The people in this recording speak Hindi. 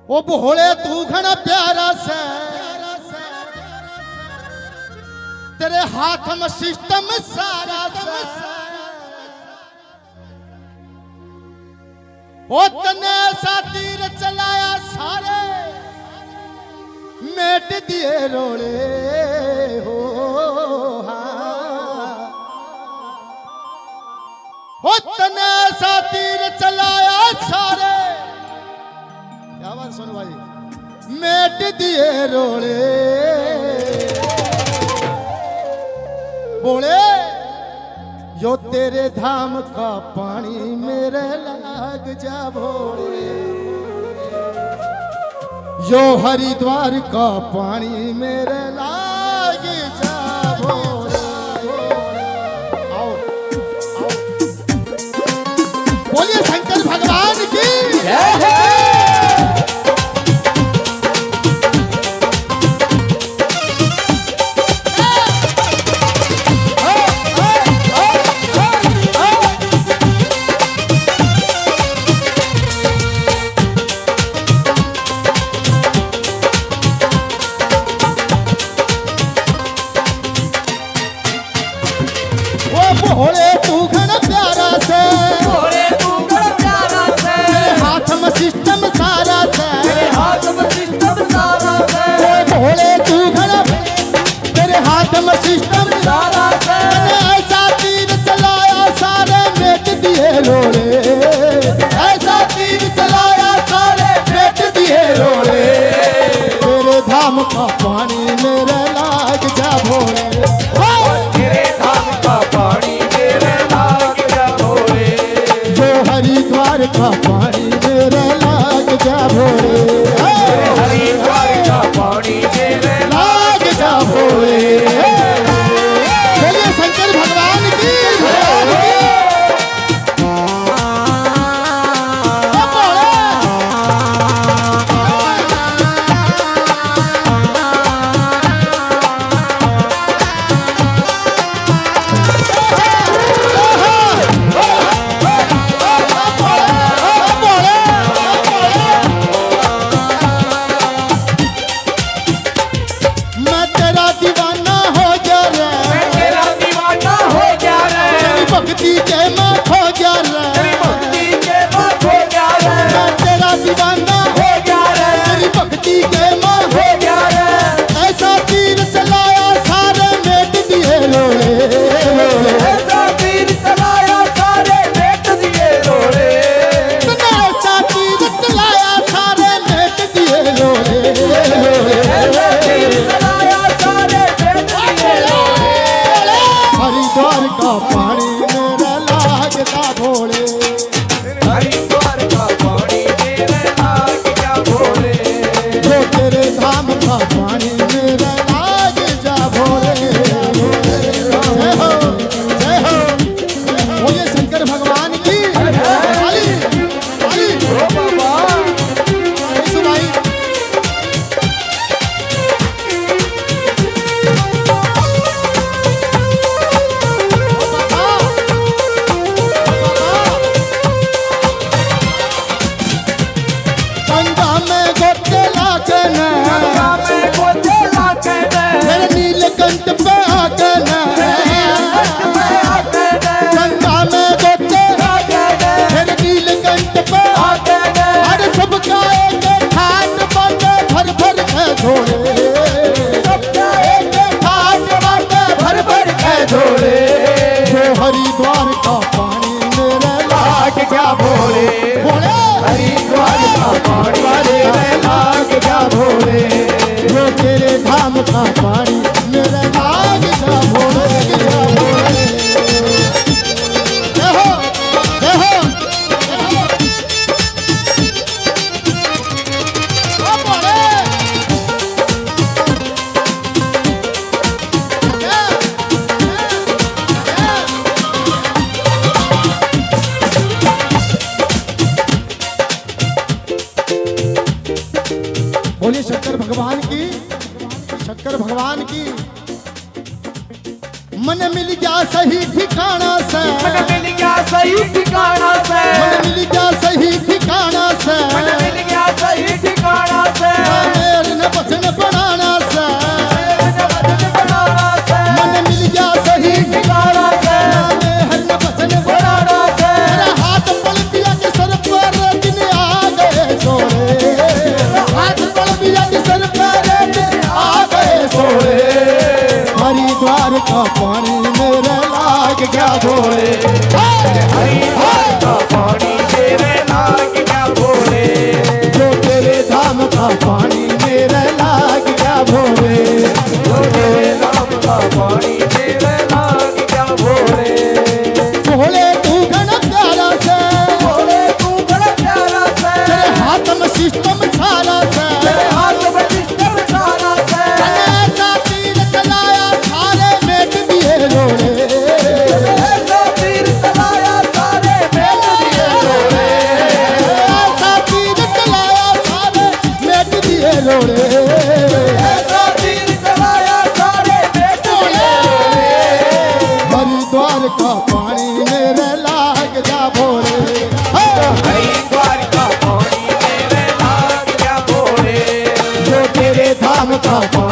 ओ भोले तू घना प्यारा से, तेरे हाथ में सिस्टम सारा से। ओ तने ऐसा तीर चलाया सारे मेट दिए रोले हो। ओ तने ऐसा तीर चलाया सारे, क्या बात सुन भाई, मेट दिए रोले। बोले जो तेरे धाम का पानी मेरे लाग जा भोले, जो हरिद्वार का पानी मेरे लाग जा भोले। आओ, आओ। बोलिए शंकर भगवान की जय है। भोले तू घना प्यारा से, भोले तू घना प्यारा से, तेरे हाथ में सिस्टम सारा से, तेरे हाथ में सिस्टम सारा से। भोले तू घना, तेरे हाथ में सिस्टम सारा से। ऐसा तीर चलाया सारे मेट दिए रोले, ऐसा तीर चलाया सारे मेट दिए रोले। तेरे धाम का पानी मेरे लाग जा भोले, तेरे धाम का पानी हरिद्वार का पानी मेरे लाग जा भोले, हरिद्वार का पानी मेरे लाग जा भोले। चलिए शंकर भगवान की भक्ति के मां खो गया रे, भक्ति के मां खो गया रे, मैं तेरा दीवाना हो गया रे, तेरी भक्ति के मां हो गया रे। ऐसा तीर चलाया सारे मेट दिए रोले, ऐसा तीर चलाया सारे मेट दिए रोले, ऐसा तीर चलाया सारे मेट दिए रोले, ऐसा तीर चलाया सारे मेट दिए रोले। हरिद्वार का पानी मेरा लागता भोले, हरिद्वार का पानी मेरे लाग जा भोले, जो तेरे धाम का पानी मेरा लाग जा भोले। जय हो, जय हो। बोलिए शंकर भगवान की ताली, ताली। ओ बाबा यीशु भाई गंगा में गोते लाके न, गंगा में गोते लाके न, मेरे नीलकंठ पे आके न, गंगा में गोते लाके न, मेरे नीलकंठ पे आके न, अरे सबका एक ठाट बाटे भर भर के झोले, सबका एक ठाट बाटे भर भर के झोले। जो हरिद्वार का पानी मेरे लाग क्या भोले, भोले, हरिद्वार का पानी मेरे लाग जा भोले, जो तेरे धाम का पानी मेरे लाग जा भोले, जा भोले। जय हो, जय हो, जय हो। ओ भोले। जय, जय, जय। बोलिए शंकर भगवान की, शंकर भगवान की। मन मिल गया सही ठिकाना से, मन मिल गया सही ठिकाना से, मन मिल गया सही ठिकाना से, मन मिल गया सही ठिकाना पानी मेरे लाग गया भोले हरिद्वार का पानी मेरे लाग गया भोले जो तेरे धाम का पानी मेरे लाग गया भोले जो तेरे नाम का पानी मेरे लाग गया भोले भोले तू घन प्यारा से भोले तू बड़ा प्यारा से तेरे हाथ में सिस्टम सारा से तेरे हाथ में सिस्टम सारा से ऐसा तीर चलाया सारे मेट दिए रोड़े ऐसा तीर चलाया सारे मेट दिए रोड़े ऐसा तीर चलाया सारे मेट दिए रोड़े ऐसा तीर चलाया सारे मेट दिए रोड़े हरिद्वार का पानी मेरे लाग जा भोले हरिद्वार का पानी मेरे लाग गया भोले जो तेरे धाम का पानी